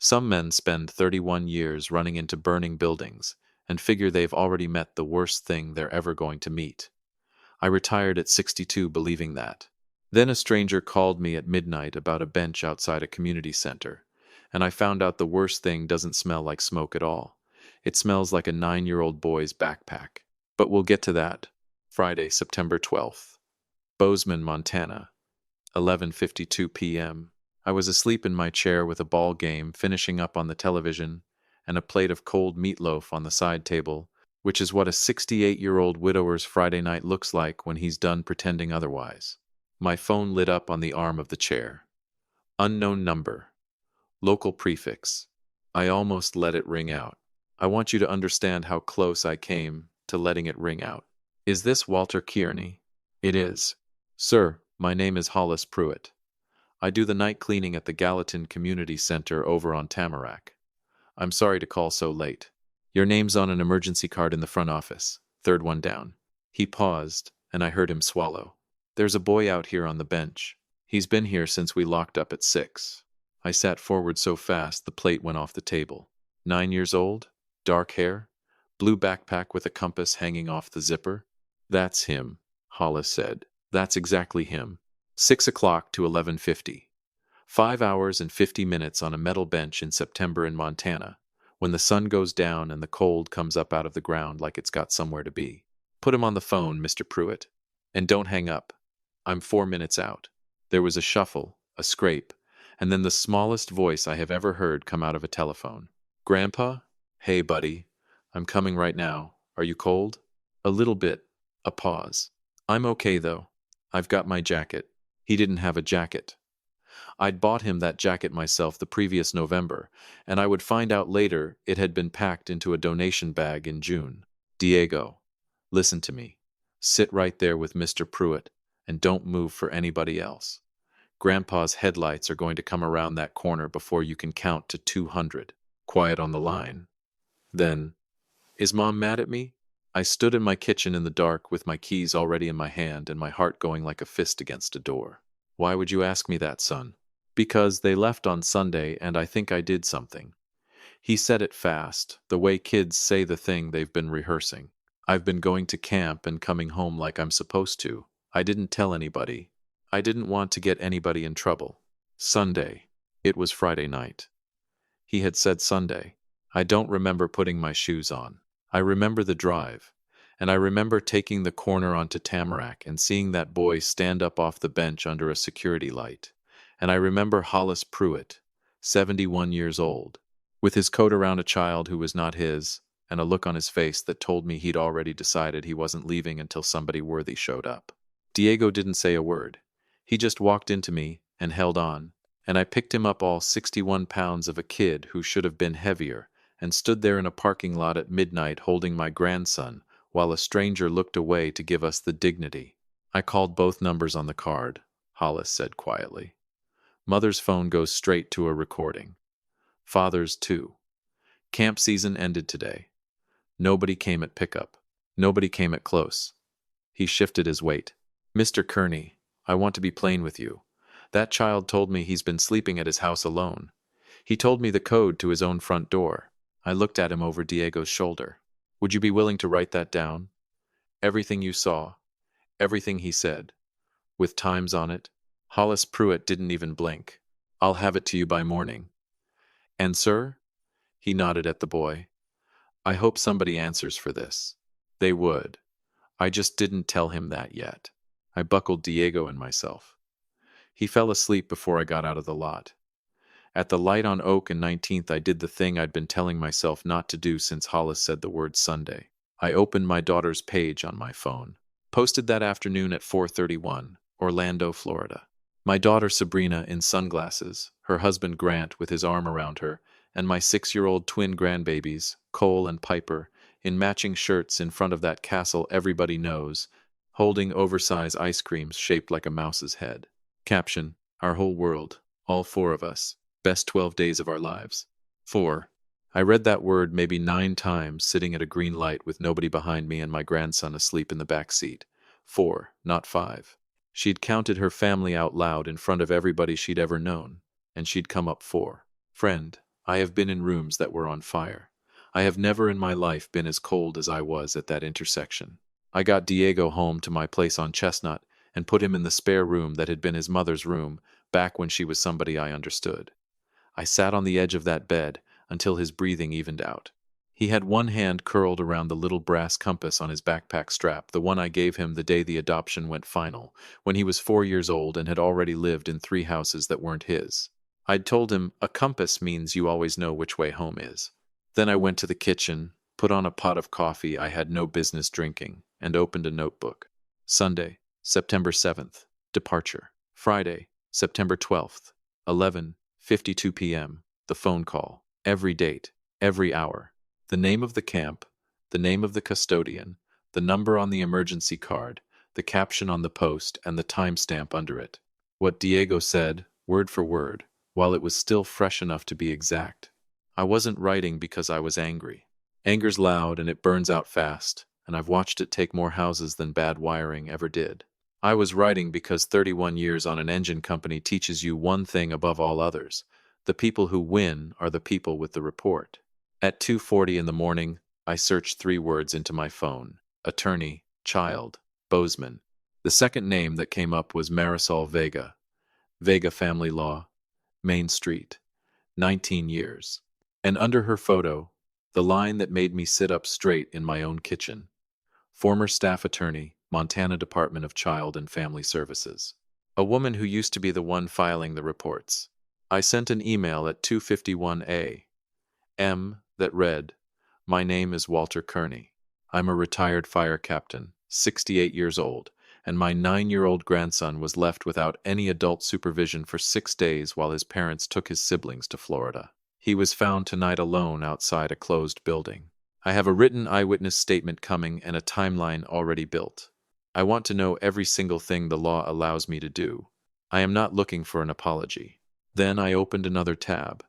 Some men spend 31 years running into burning buildings and figure they've already met the worst thing they're ever going to meet. I retired at 62 believing that. Then a stranger called me at midnight about a bench outside a community center, and I found out the worst thing doesn't smell like smoke at all. It smells like a 9-year-old boy's backpack. But we'll get to that. Friday, September 12th. Bozeman, Montana. 11:52 p.m. I was asleep in my chair with a ball game finishing up on the television and a plate of cold meatloaf on the side table, which is what a 68-year-old widower's Friday night looks like when he's done pretending otherwise. My phone lit up on the arm of the chair. Unknown number. Local prefix. I almost let it ring out. I want you to understand how close I came to letting it ring out. Is this Walter Kearney? It is. Sir, my name is Hollis Pruitt. I do the night cleaning at the Gallatin Community Center over on Tamarack. I'm sorry to call so late. Your name's on an emergency card in the front office. Third one down. He paused, and I heard him swallow. There's a boy out here on the bench. He's been here since we locked up at 6. I sat forward so fast the plate went off the table. 9 years old? Dark hair? Blue backpack with a compass hanging off the zipper? That's him, Hollis said. That's exactly him. 6 o'clock to 11:50. 5 hours and 50 minutes on a metal bench in September in Montana, when the sun goes down and the cold comes up out of the ground like it's got somewhere to be. Put him on the phone, Mr. Pruitt. And don't hang up. I'm 4 minutes out. There was a shuffle, a scrape, and then the smallest voice I have ever heard come out of a telephone. Grandpa? Hey, buddy. I'm coming right now. Are you cold? A little bit. A pause. I'm okay, though. I've got my jacket. He didn't have a jacket. I'd bought him that jacket myself the previous November, and I would find out later it had been packed into a donation bag in June. Diego, listen to me. Sit right there with Mr. Pruitt, and don't move for anybody else. Grandpa's headlights are going to come around that corner before you can count to 200. Quiet on the line. Then, is Mom mad at me? I stood in my kitchen in the dark with my keys already in my hand and my heart going like a fist against a door. Why would you ask me that, son? Because they left on Sunday and I think I did something. He said it fast, the way kids say the thing they've been rehearsing. I've been going to camp and coming home like I'm supposed to. I didn't tell anybody. I didn't want to get anybody in trouble. Sunday. It was Friday night. He had said Sunday. I don't remember putting my shoes on. I remember the drive, and I remember taking the corner onto Tamarack and seeing that boy stand up off the bench under a security light. And I remember Hollis Pruitt, 71 years old, with his coat around a child who was not his, and a look on his face that told me he'd already decided he wasn't leaving until somebody worthy showed up. Diego didn't say a word. He just walked into me and held on, and I picked him up all 61 pounds of a kid who should have been heavier, and stood there in a parking lot at midnight holding my grandson, while a stranger looked away to give us the dignity. I called both numbers on the card, Hollis said quietly. Mother's phone goes straight to a recording. Father's too. Camp season ended today. Nobody came at pickup. Nobody came at close. He shifted his weight. Mr. Kearney, I want to be plain with you. That child told me he's been sleeping at his house alone. He told me the code to his own front door. I looked at him over Diego's shoulder. Would you be willing to write that down? Everything you saw. Everything he said. With times on it. Hollis Pruitt didn't even blink. I'll have it to you by morning. And sir? He nodded at the boy. I hope somebody answers for this. They would. I just didn't tell him that yet. I buckled Diego and myself. He fell asleep before I got out of the lot. At the light on Oak and 19th I did the thing I'd been telling myself not to do since Hollis said the word Sunday. I opened my daughter's page on my phone. Posted that afternoon at 4:31, Orlando, Florida. My daughter Sabrina in sunglasses, her husband Grant with his arm around her, and my 6-year-old twin grandbabies, Cole and Piper, in matching shirts in front of that castle everybody knows, holding oversized ice creams shaped like a mouse's head. Caption, our whole world, all 4 of us, best 12 days of our lives. 4. I read that word maybe 9 times sitting at a green light with nobody behind me and my grandson asleep in the back seat. 4, not 5. She'd counted her family out loud in front of everybody she'd ever known, and she'd come up 4. Friend, I have been in rooms that were on fire. I have never in my life been as cold as I was at that intersection. I got Diego home to my place on Chestnut and put him in the spare room that had been his mother's room back when she was somebody I understood. I sat on the edge of that bed until his breathing evened out. He had one hand curled around the little brass compass on his backpack strap, the one I gave him the day the adoption went final, when he was 4 years old and had already lived in 3 houses that weren't his. I'd told him, a compass means you always know which way home is. Then I went to the kitchen, put on a pot of coffee I had no business drinking, and opened a notebook. Sunday, September 7th, departure. Friday, September 12th, 11:52 p.m., the phone call. Every date, every hour. The name of the camp, the name of the custodian, the number on the emergency card, the caption on the post, and the timestamp under it. What Diego said, word for word, while it was still fresh enough to be exact. I wasn't writing because I was angry. Anger's loud and it burns out fast, and I've watched it take more houses than bad wiring ever did. I was writing because 31 years on an engine company teaches you one thing above all others. The people who win are the people with the report. At 2:40 in the morning, I searched 3 words into my phone. Attorney, child, Bozeman. The second name that came up was Marisol Vega. Vega family law, Main Street, 19 years. And under her photo, the line that made me sit up straight in my own kitchen. Former staff attorney, Montana Department of Child and Family Services. A woman who used to be the one filing the reports. I sent an email at 2:51 a.m. that read, "My name is Walter Kearney. I'm a retired fire captain, 68 years old, and my 9-year-old grandson was left without any adult supervision for 6 days while his parents took his siblings to Florida. He was found tonight alone outside a closed building. I have a written eyewitness statement coming and a timeline already built. I want to know every single thing the law allows me to do. I am not looking for an apology." Then I opened another tab,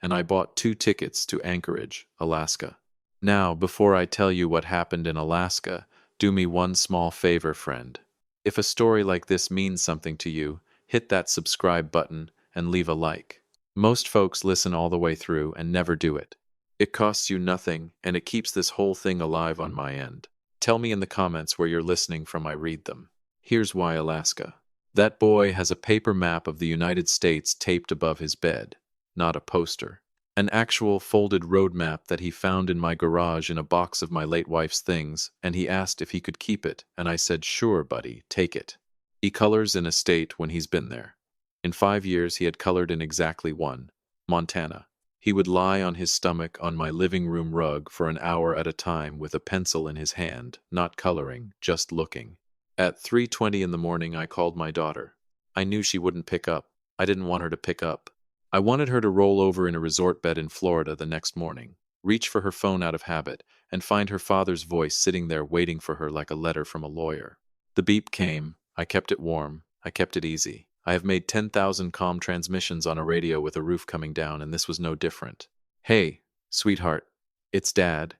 and I bought 2 tickets to Anchorage, Alaska. Now, before I tell you what happened in Alaska, do me one small favor, friend. If a story like this means something to you, hit that subscribe button and leave a like. Most folks listen all the way through and never do it. It costs you nothing, and it keeps this whole thing alive on my end. Tell me in the comments where you're listening from. I read them. Here's why Alaska. That boy has a paper map of the United States taped above his bed, not a poster. An actual folded road map that he found in my garage in a box of my late wife's things, and he asked if he could keep it, and I said, "Sure, buddy, take it." He colors in a state when he's been there. In 5 years he had colored in exactly one, Montana. He would lie on his stomach on my living room rug for an hour at a time with a pencil in his hand, not coloring, just looking. At 3:20 in the morning I called my daughter. I knew she wouldn't pick up. I didn't want her to pick up. I wanted her to roll over in a resort bed in Florida the next morning, reach for her phone out of habit, and find her father's voice sitting there waiting for her like a letter from a lawyer. The beep came. I kept it warm. I kept it easy. I have made 10,000 calm transmissions on a radio with a roof coming down, and this was no different. "Hey, sweetheart, it's Dad.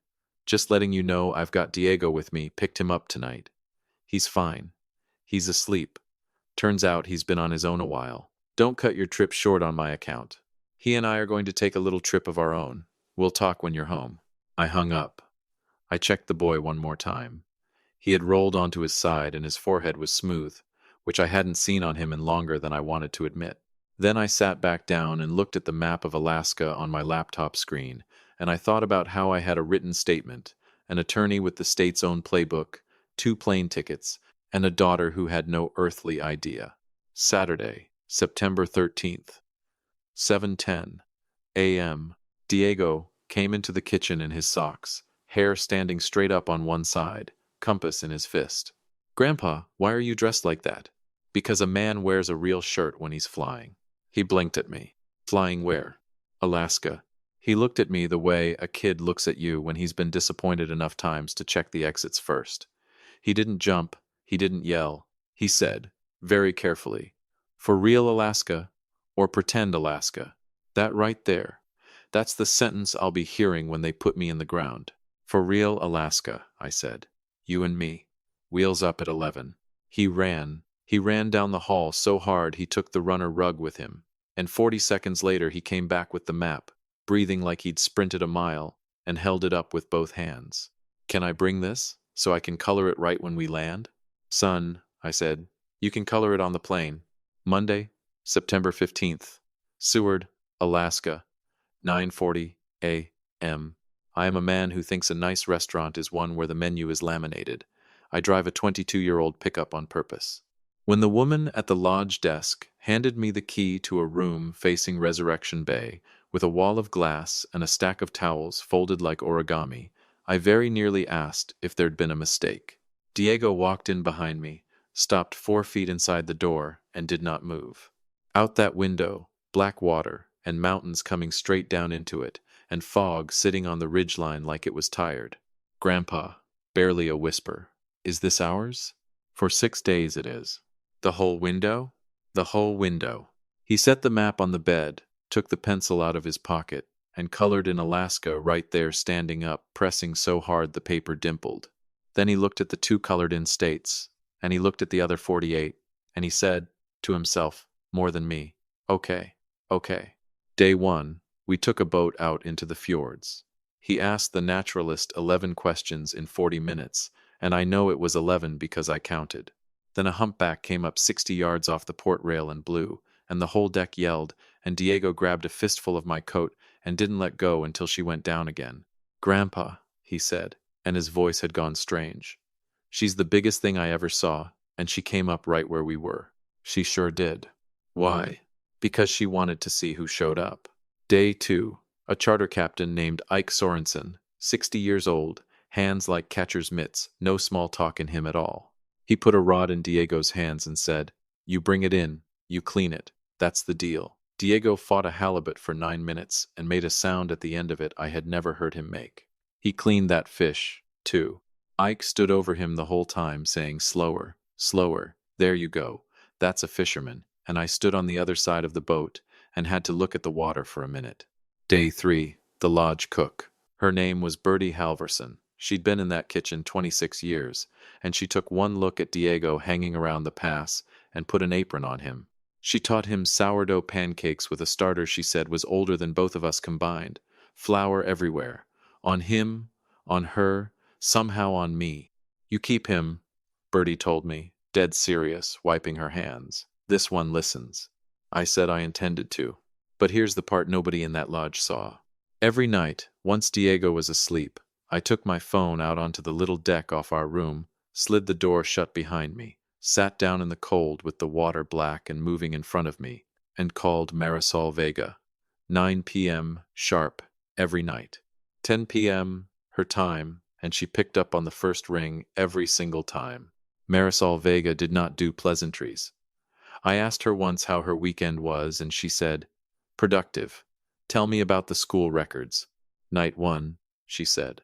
Just letting you know I've got Diego with me, picked him up tonight. He's fine. He's asleep. Turns out he's been on his own a while. Don't cut your trip short on my account. He and I are going to take a little trip of our own. We'll talk when you're home." I hung up. I checked the boy one more time. He had rolled onto his side and his forehead was smooth, which I hadn't seen on him in longer than I wanted to admit. Then I sat back down and looked at the map of Alaska on my laptop screen, and I thought about how I had a written statement, an attorney with the state's own playbook, 2 plane tickets, and a daughter who had no earthly idea. Saturday, September 13th, 7:10 a.m. Diego came into the kitchen in his socks, hair standing straight up on one side, compass in his fist. "Grandpa, why are you dressed like that?" "Because a man wears a real shirt when he's flying." He blinked at me. "Flying where?" "Alaska." He looked at me the way a kid looks at you when he's been disappointed enough times to check the exits first. He didn't jump. He didn't yell. He said, very carefully, "For real Alaska, or pretend Alaska?" That right there. That's the sentence I'll be hearing when they put me in the ground. "For real Alaska," I said. "You and me. Wheels up at 11. He ran. He ran down the hall so hard he took the runner rug with him. And 40 seconds later he came back with the map. breathing like he'd sprinted a mile, and held it up with both hands. Can I bring this, so I can color it right when we land? Son, I said, you can color it on the plane. Monday, September 15th. Seward, Alaska, 9:40 a.m. I am a man who thinks a nice restaurant is one where the menu is laminated. I drive a 22-year-old pickup on purpose. When the woman at the lodge desk handed me the key to a room facing Resurrection Bay, with a wall of glass and a stack of towels folded like origami, I very nearly asked if there'd been a mistake. Diego walked in behind me, stopped 4 feet inside the door, and did not move. Out that window, black water, and mountains coming straight down into it, and fog sitting on the ridgeline like it was tired. Grandpa, barely a whisper, is this ours? For 6 days it is. The whole window? The whole window. He set the map on the bed, took the pencil out of his pocket, and colored in Alaska right there standing up, pressing so hard the paper dimpled. Then he looked at the 2 colored-in states, and he looked at the other 48, and he said, to himself, more than me, okay, okay. Day 1, we took a boat out into the fjords. He asked the naturalist 11 questions in 40 minutes, and I know it was 11 because I counted. Then a humpback came up 60 yards off the port rail and blew, and the whole deck yelled, and Diego grabbed a fistful of my coat and didn't let go until she went down again. Grandpa, he said, and his voice had gone strange. She's the biggest thing I ever saw, and she came up right where we were. She sure did. Why? Because she wanted to see who showed up. Day 2, a charter captain named Ike Sorensen, 60 years old, hands like catcher's mitts, no small talk in him at all. He put a rod in Diego's hands and said, you bring it in, you clean it, that's the deal. Diego fought a halibut for 9 minutes and made a sound at the end of it I had never heard him make. He cleaned that fish, too. Ike stood over him the whole time saying, slower, slower, there you go, that's a fisherman, and I stood on the other side of the boat and had to look at the water for a minute. Day 3, the lodge cook. Her name was Bertie Halverson. She'd been in that kitchen 26 years, and she took one look at Diego hanging around the pass and put an apron on him. She taught him sourdough pancakes with a starter she said was older than both of us combined. Flour everywhere. On him, on her, somehow on me. You keep him, Bertie told me, dead serious, wiping her hands. This one listens. I said I intended to. But here's the part nobody in that lodge saw. Every night, once Diego was asleep, I took my phone out onto the little deck off our room, slid the door shut behind me, sat down in the cold with the water black and moving in front of me, and called Marisol Vega. 9 p.m. sharp, every night. 10 p.m., her time, and she picked up on the first ring every single time. Marisol Vega did not do pleasantries. I asked her once how her weekend was, and she said, productive. Tell me about the school records. Night 1, she said.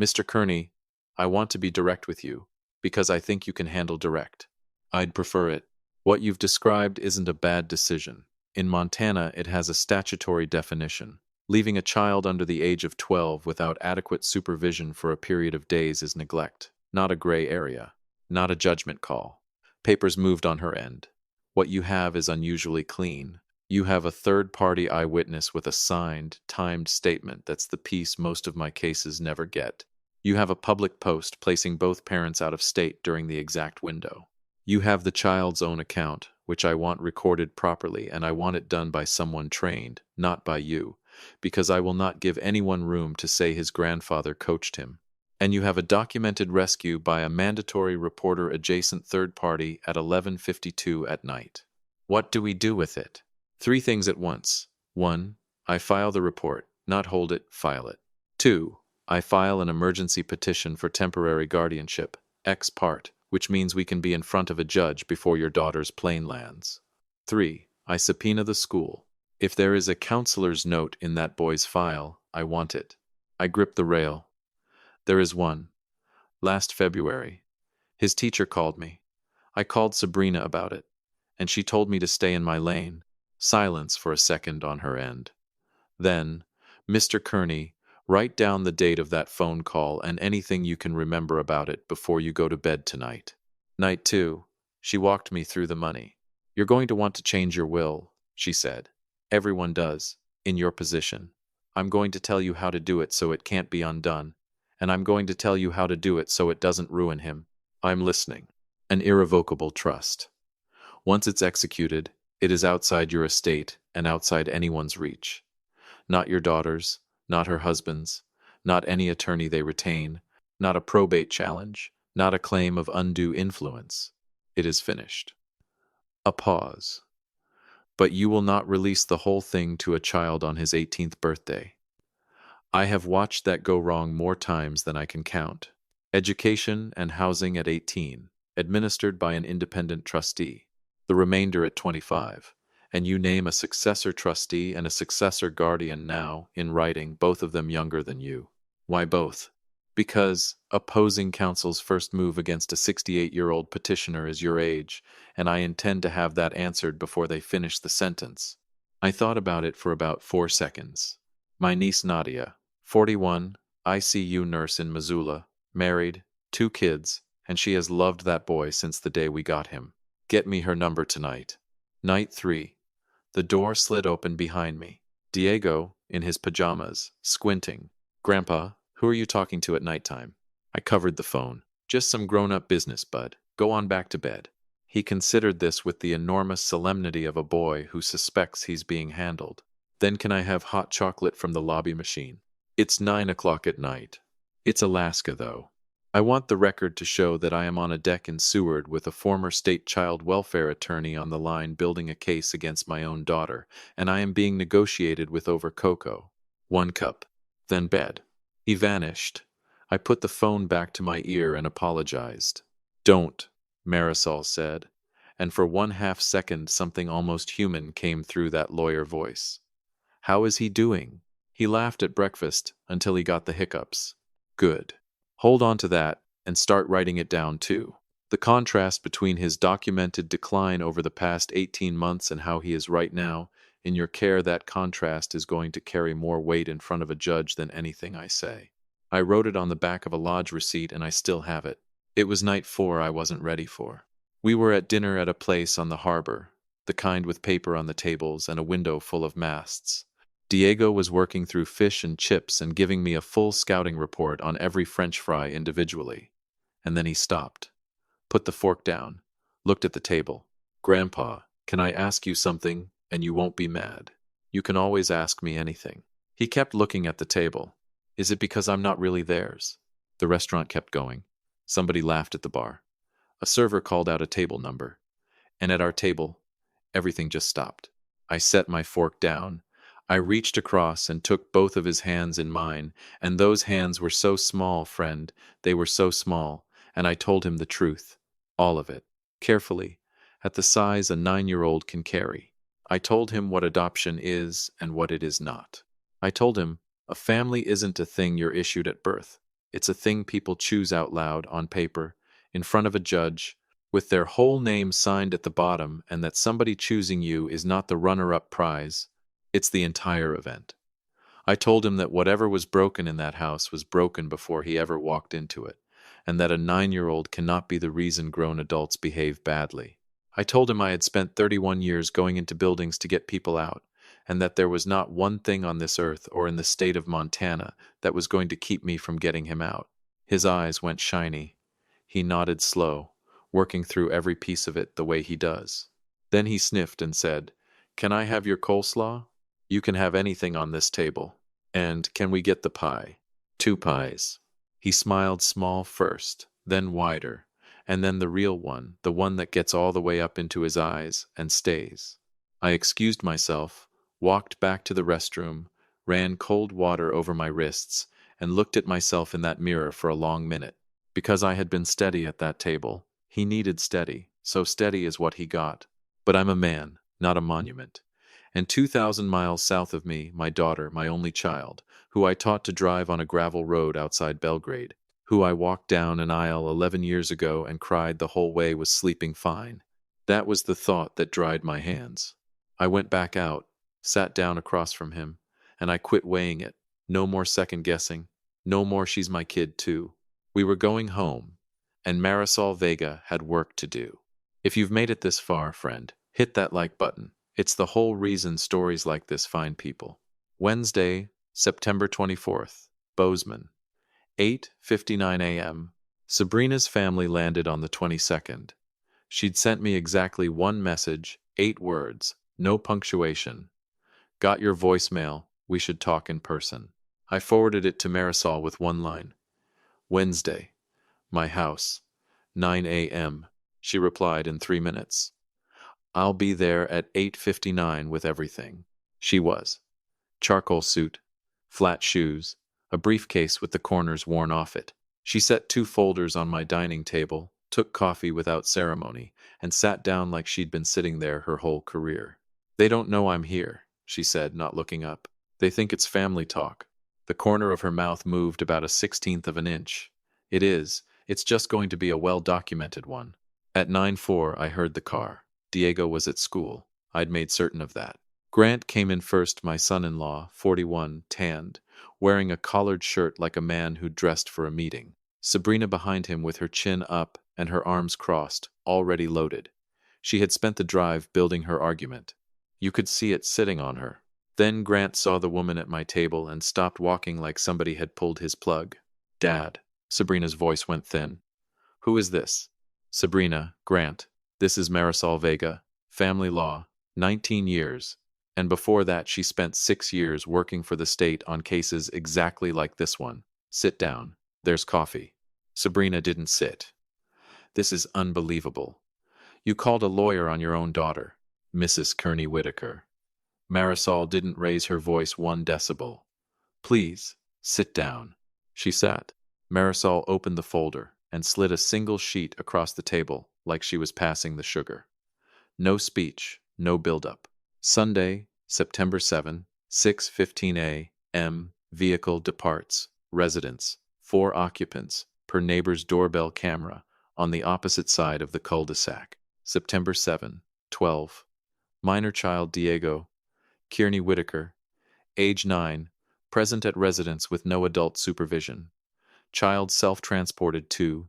Mr. Kearney, I want to be direct with you, because I think you can handle direct. I'd prefer it. What you've described isn't a bad decision. In Montana, it has a statutory definition. Leaving a child under the age of 12 without adequate supervision for a period of days is neglect, not a gray area, not a judgment call. Papers moved on her end. What you have is unusually clean. You have a third-party eyewitness with a signed, timed statement that's the piece most of my cases never get. You have a public post placing both parents out of state during the exact window. You have the child's own account, which I want recorded properly, and I want it done by someone trained, not by you, because I will not give anyone room to say his grandfather coached him. And you have a documented rescue by a mandatory reporter adjacent third party at 11:52 at night. What do we do with it? 3 things at once. 1, I file the report, not hold it, file it. 2, I file an emergency petition for temporary guardianship, ex parte, which means we can be in front of a judge before your daughter's plane lands. 3, I subpoena the school. If there is a counselor's note in that boy's file, I want it. I grip the rail. There is one. Last February. His teacher called me. I called Sabrina about it, and she told me to stay in my lane. Silence for a second on her end. Then, Mr. Kearney, write down the date of that phone call and anything you can remember about it before you go to bed tonight. Night 2, she walked me through the money. You're going to want to change your will, she said. Everyone does, in your position. I'm going to tell you how to do it so it can't be undone. And I'm going to tell you how to do it so it doesn't ruin him. I'm listening. An irrevocable trust. Once it's executed, it is outside your estate and outside anyone's reach. Not your daughter's, not her husband's, not any attorney they retain, not a probate challenge, not a claim of undue influence. It is finished. A pause. But you will not release the whole thing to a child on his 18th birthday. I have watched that go wrong more times than I can count. Education and housing at 18, administered by an independent trustee. The remainder at 25. And you name a successor trustee and a successor guardian now, in writing, both of them younger than you. Why both? Because opposing counsel's first move against a 68-year-old petitioner is your age, and I intend to have that answered before they finish the sentence. I thought about it for about 4 seconds. My niece Nadia, 41, ICU nurse in Missoula, married, 2 kids, and she has loved that boy since the day we got him. Get me her number tonight. Night 3. The door slid open behind me. Diego, in his pajamas, squinting. Grandpa, who are you talking to at nighttime? I covered the phone. Just some grown-up business, bud. Go on back to bed. He considered this with the enormous solemnity of a boy who suspects he's being handled. Then can I have hot chocolate from the lobby machine? It's 9 o'clock at night. It's Alaska, though. I want the record to show that I am on a deck in Seward with a former state child welfare attorney on the line building a case against my own daughter, and I am being negotiated with over cocoa. 1 cup. Then bed. He vanished. I put the phone back to my ear and apologized. Don't, Marisol said, and for 1/2 second something almost human came through that lawyer voice. How is he doing? He laughed at breakfast until he got the hiccups. Good. Hold on to that and start writing it down too. The contrast between his documented decline over the past 18 months and how he is right now, in your care, that contrast is going to carry more weight in front of a judge than anything I say. I wrote it on the back of a lodge receipt and I still have it. It was night 4 I wasn't ready for. We were at dinner at a place on the harbor, the kind with paper on the tables and a window full of masts. Diego was working through fish and chips and giving me a full scouting report on every French fry individually. And then he stopped, put the fork down, looked at the table. Grandpa, can I ask you something, and you won't be mad? You can always ask me anything. He kept looking at the table. Is it because I'm not really theirs? The restaurant kept going. Somebody laughed at the bar. A server called out a table number. And at our table, everything just stopped. I set my fork down. I reached across and took both of his hands in mine, and those hands were so small, friend, they were so small, and I told him the truth, all of it, carefully, at the size a 9-year-old can carry. I told him what adoption is and what it is not. I told him a family isn't a thing you're issued at birth. It's a thing people choose out loud, on paper, in front of a judge, with their whole name signed at the bottom, and that somebody choosing you is not the runner-up prize. It's the entire event. I told him that whatever was broken in that house was broken before he ever walked into it, and that a 9-year-old cannot be the reason grown adults behave badly. I told him I had spent 31 years going into buildings to get people out, and that there was not one thing on this earth or in the state of Montana that was going to keep me from getting him out. His eyes went shiny. He nodded slow, working through every piece of it the way he does. Then he sniffed and said, "Can I have your coleslaw? You can have anything on this table. And can we get the pie? 2 pies. He smiled small first, then wider, and then the real one, the one that gets all the way up into his eyes and stays. I excused myself, walked back to the restroom, ran cold water over my wrists, and looked at myself in that mirror for a long minute. Because I had been steady at that table, he needed steady, so steady is what he got. But I'm a man, not a monument. And 2,000 miles south of me, my daughter, my only child, who I taught to drive on a gravel road outside Belgrade, who I walked down an aisle 11 years ago and cried the whole way, was sleeping fine. That was the thought that dried my hands. I went back out, sat down across from him, and I quit weighing it. No more second guessing. No more she's my kid too. We were going home, and Marisol Vega had work to do. If you've made it this far, friend, hit that like button. It's the whole reason stories like this find people. Wednesday, September 24th, Bozeman, 8:59 a.m. Sabrina's family landed on the 22nd. She'd sent me exactly one message, 8 words, no punctuation. Got your voicemail, we should talk in person. I forwarded it to Marisol with one line. Wednesday, my house, 9 a.m. She replied in 3 minutes. I'll be there at 8:59 with everything. She was. Charcoal suit, flat shoes, a briefcase with the corners worn off it. She set 2 folders on my dining table, took coffee without ceremony, and sat down like she'd been sitting there her whole career. They don't know I'm here, she said, not looking up. They think it's family talk. The corner of her mouth moved about a 16th of an inch. It's just going to be a well-documented one. At 9:04, I heard the car. Diego was at school. I'd made certain of that. Grant came in first, my son-in-law, 41, tanned, wearing a collared shirt like a man who'd dressed for a meeting. Sabrina behind him with her chin up and her arms crossed, already loaded. She had spent the drive building her argument. You could see it sitting on her. Then Grant saw the woman at my table and stopped walking like somebody had pulled his plug. Dad. Sabrina's voice went thin. Who is this? Sabrina, Grant. This is Marisol Vega. Family law. 19 years. And before that she spent 6 years working for the state on cases exactly like this one. Sit down. There's coffee. Sabrina didn't sit. This is unbelievable. You called a lawyer on your own daughter, Mrs. Kearney Whitaker. Marisol didn't raise her voice 1 decibel. Please, sit down. She sat. Marisol opened the folder and slid a single sheet across the table like she was passing the sugar. No speech, no build-up. Sunday, September 7, 6:15 a.m. Vehicle departs. Residence. 4 occupants, per neighbor's doorbell camera, on the opposite side of the cul-de-sac. September 7, 12. Minor child Diego Kearney Whitaker, age 9, present at residence with no adult supervision. Child self-transported to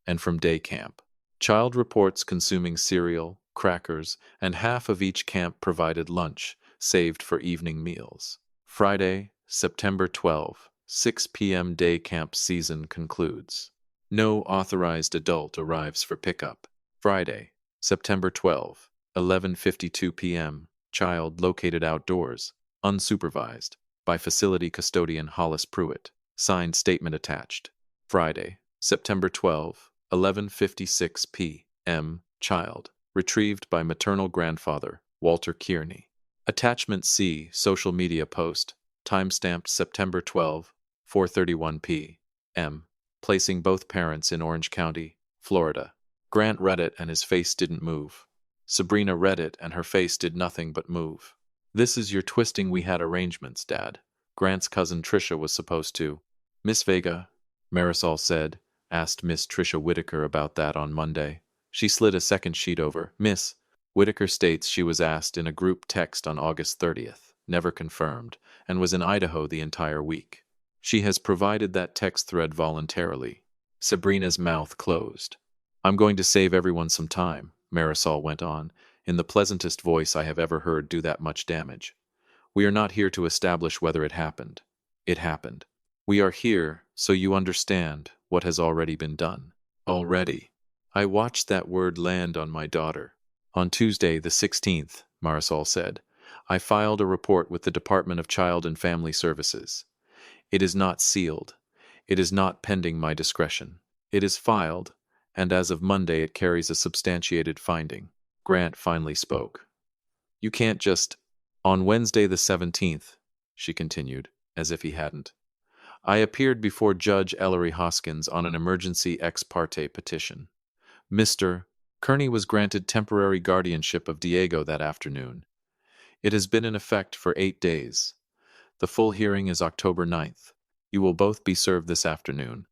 and from day camp. Child reports consuming cereal, crackers, and half of each camp-provided lunch, saved for evening meals. Friday, September 12, 6 p.m. Day camp season concludes. No authorized adult arrives for pickup. Friday, September 12, 11:52 p.m. Child located outdoors, unsupervised, by facility custodian Hollis Pruitt. Signed statement attached. Friday, September 12, 11:56 p.m. Child retrieved by maternal grandfather Walter Kearney. Attachment C. Social media post. Timestamped September 12, 4:31 p.m. Placing both parents in Orange County, Florida. Grant read it and his face didn't move. Sabrina read it and her face did nothing but move. This is your twisting we had arrangements, Dad. Grant's cousin Tricia was supposed to. Miss Vega, Marisol said, asked Miss Tricia Whitaker about that on Monday. She slid a second sheet over. Miss Whitaker states she was asked in a group text on August 30th, never confirmed, and was in Idaho the entire week. She has provided that text thread voluntarily. Sabrina's mouth closed. I'm going to save everyone some time, Marisol went on, in the pleasantest voice I have ever heard do that much damage. We are not here to establish whether it happened. It happened. We are here so you understand what has already been done. Already. I watched that word land on my daughter. On Tuesday, the 16th, Marisol said, I filed a report with the Department of Child and Family Services. It is not sealed. It is not pending my discretion. It is filed, and as of Monday it carries a substantiated finding. Grant finally spoke. You can't just... On Wednesday the 17th, she continued, as if he hadn't. I appeared before Judge Ellery Hoskins on an emergency ex parte petition. Mr. Kearney was granted temporary guardianship of Diego that afternoon. It has been in effect for 8 days. The full hearing is October 9th. You will both be served this afternoon.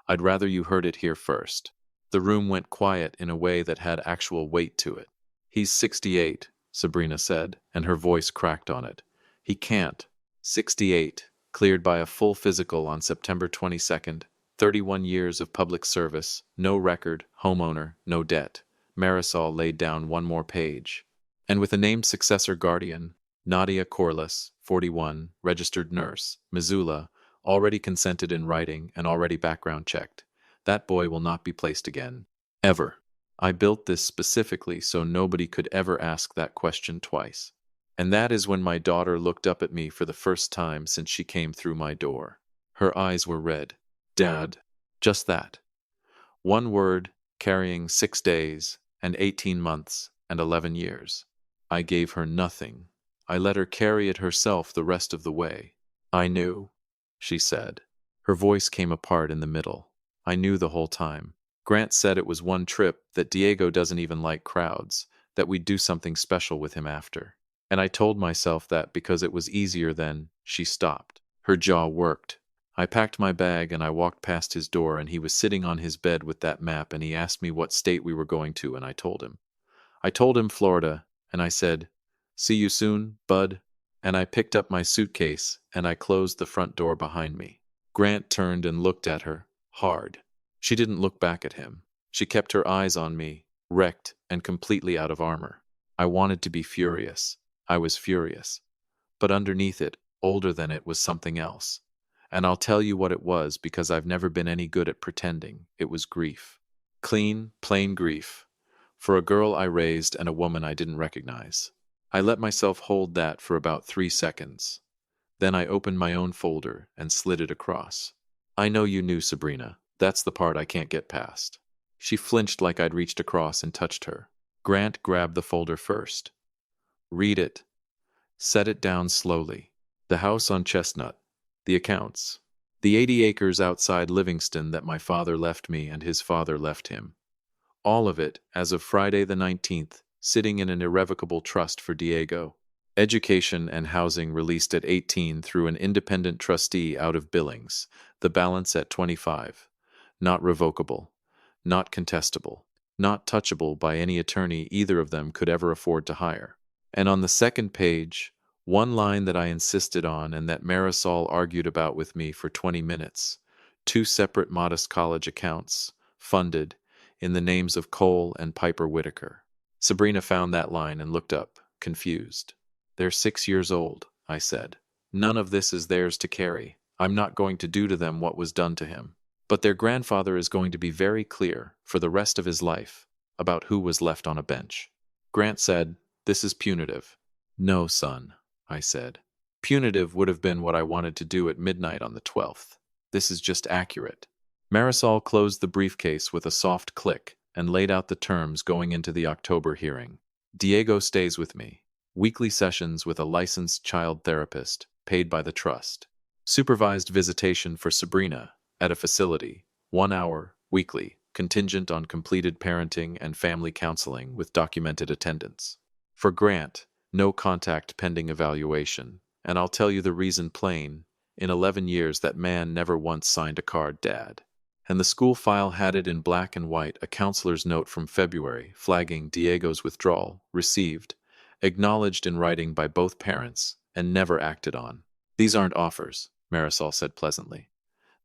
I'd rather you heard it here first. The room went quiet in a way that had actual weight to it. He's 68, Sabrina said, and her voice cracked on it. He can't. 68, cleared by a full physical on September 22nd, 31 years of public service, no record, homeowner, no debt. Marisol laid down one more page. And with a named successor guardian, Nadia Corliss, 41, registered nurse, Missoula, already consented in writing and already background checked. That boy will not be placed again. Ever. I built this specifically so nobody could ever ask that question twice. And that is when my daughter looked up at me for the first time since she came through my door. Her eyes were red. Dad. Just that. One word, carrying 6 days, and 18 months, and 11 years. I gave her nothing. I let her carry it herself the rest of the way. I knew, she said. Her voice came apart in the middle. I knew the whole time. Grant said it was one trip, that Diego doesn't even like crowds, that we'd do something special with him after. And I told myself that because it was easier then. She stopped. Her jaw worked. I packed my bag and I walked past his door, and he was sitting on his bed with that map, and he asked me what state we were going to, and I told him. I told him Florida, and I said, "See you soon, bud." And I picked up my suitcase and I closed the front door behind me. Grant turned and looked at her, hard. She didn't look back at him. She kept her eyes on me, wrecked and completely out of armor. I wanted to be furious. I was furious. But underneath it, older than it, was something else. And I'll tell you what it was, because I've never been any good at pretending. It was grief. Clean, plain grief. For a girl I raised and a woman I didn't recognize. I let myself hold that for about 3 seconds. Then I opened my own folder and slid it across. I know you knew, Sabrina. That's the part I can't get past. She flinched like I'd reached across and touched her. Grant grabbed the folder first. Read it. Set it down slowly. The house on Chestnut. The accounts. The 80 acres outside Livingston that my father left me and his father left him. All of it, as of Friday the 19th, sitting in an irrevocable trust for Diego. Education and housing released at 18 through an independent trustee out of Billings. The balance at 25. Not revocable. Not contestable. Not touchable by any attorney either of them could ever afford to hire. And on the second page, one line that I insisted on and that Marisol argued about with me for 20 minutes. 2 separate modest college accounts, funded, in the names of Cole and Piper Whitaker. Sabrina found that line and looked up, confused. They're 6 years old, I said. None of this is theirs to carry. I'm not going to do to them what was done to him. But their grandfather is going to be very clear, for the rest of his life, about who was left on a bench. Grant said, "This is punitive." "No, son," I said. "Punitive would have been what I wanted to do at midnight on the 12th. This is just accurate." Marisol closed the briefcase with a soft click and laid out the terms going into the October hearing. Diego stays with me. Weekly sessions with a licensed child therapist, paid by the trust. Supervised visitation for Sabrina, at a facility, 1 hour, weekly, contingent on completed parenting and family counseling with documented attendance. For Grant, no contact pending evaluation, and I'll tell you the reason plain. In 11 years that man never once signed a card, Dad. And the school file had it in black and white, a counselor's note from February flagging Diego's withdrawal, received, acknowledged in writing by both parents, and never acted on. "These aren't offers," Marisol said pleasantly.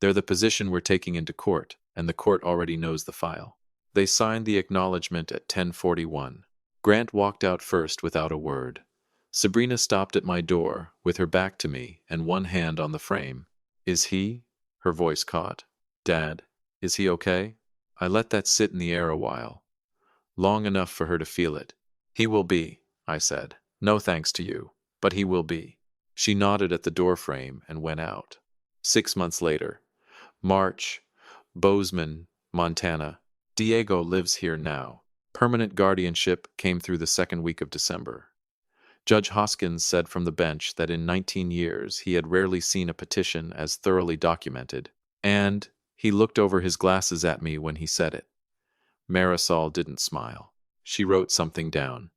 "They're the position we're taking into court, and the court already knows the file." They signed the acknowledgement at 10:41. Grant walked out first without a word. Sabrina stopped at my door, with her back to me and one hand on the frame. "Is he?" Her voice caught. "Dad, is he okay?" I let that sit in the air a while, long enough for her to feel it. "He will be," I said. "No thanks to you, but he will be." She nodded at the doorframe and went out. 6 months later. March. Bozeman, Montana. Diego lives here now. Permanent guardianship came through the second week of December. Judge Hoskins said from the bench that in 19 years he had rarely seen a petition as thoroughly documented, and he looked over his glasses at me when he said it. Marisol didn't smile. She wrote something down.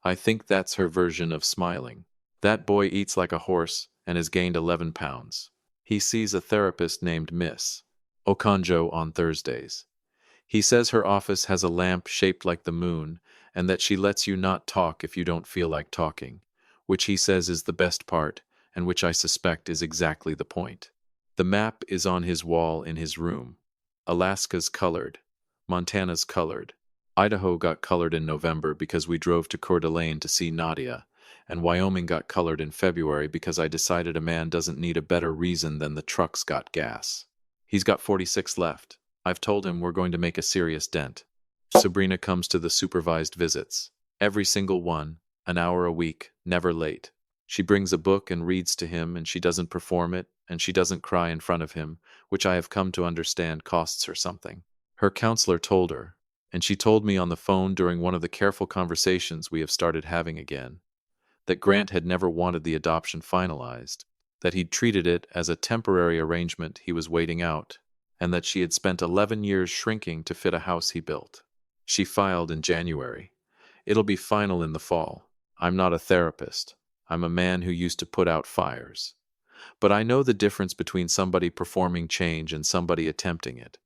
I think that's her version of smiling. "That boy eats like a horse and has gained 11 pounds. He sees a therapist named Miss Okonjo on Thursdays. He says her office has a lamp shaped like the moon and that she lets you not talk if you don't feel like talking, which he says is the best part and which I suspect is exactly the point. The map is on his wall in his room. Alaska's colored. Montana's colored. Idaho got colored in November because we drove to Coeur d'Alene to see Nadia, and Wyoming got colored in February because I decided a man doesn't need a better reason than the truck's got gas. He's got 46 left. I've told him we're going to make a serious dent. Sabrina comes to the supervised visits. Every single one, an hour a week, never late. She brings a book and reads to him, and she doesn't perform it, and she doesn't cry in front of him, which I have come to understand costs her something. Her counselor told her, and she told me on the phone during one of the careful conversations we have started having again, that Grant had never wanted the adoption finalized, that he'd treated it as a temporary arrangement he was waiting out, and that she had spent 11 years shrinking to fit a house he built. She filed in January. It'll be final in the fall. I'm not a therapist. I'm a man who used to put out fires. But I know the difference between somebody performing change and somebody attempting it,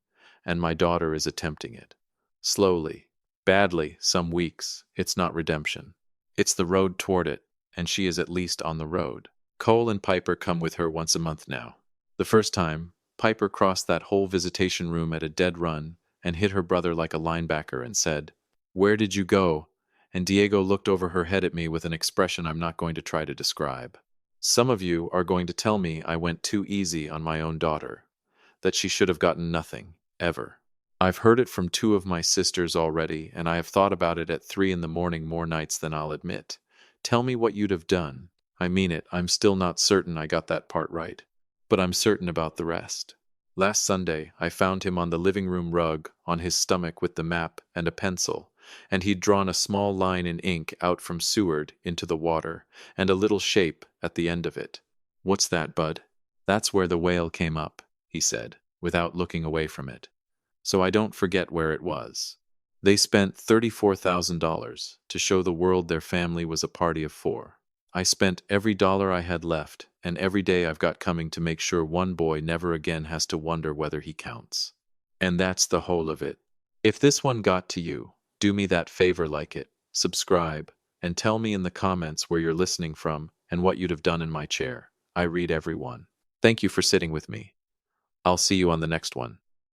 and my daughter is attempting it. Slowly, badly, some weeks. It's not redemption. It's the road toward it, and she is at least on the road. Cole and Piper come with her once a month now. The first time, Piper crossed that whole visitation room at a dead run and hit her brother like a linebacker and said, "Where did you go?" And Diego looked over her head at me with an expression I'm not going to try to describe. Some of you are going to tell me I went too easy on my own daughter, that she should have gotten nothing, ever. I've heard it from 2 of my sisters already, and I have thought about it at 3 in the morning more nights than I'll admit. Tell me what you'd have done. I mean it, I'm still not certain I got that part right. But I'm certain about the rest. Last Sunday, I found him on the living room rug, on his stomach with the map and a pencil, and he'd drawn a small line in ink out from Seward into the water, and a little shape at the end of it. "What's that, Bud?" "That's where the whale came up," he said, without looking away from it. So I don't forget where it was. They spent $34,000 to show the world their family was a party of 4. I spent every dollar I had left, and every day I've got coming to make sure one boy never again has to wonder whether he counts. And that's the whole of it. If this one got to you, do me that favor, like it, subscribe, and tell me in the comments where you're listening from and what you'd have done in my chair. I read every one. Thank you for sitting with me. I'll see you on the next one.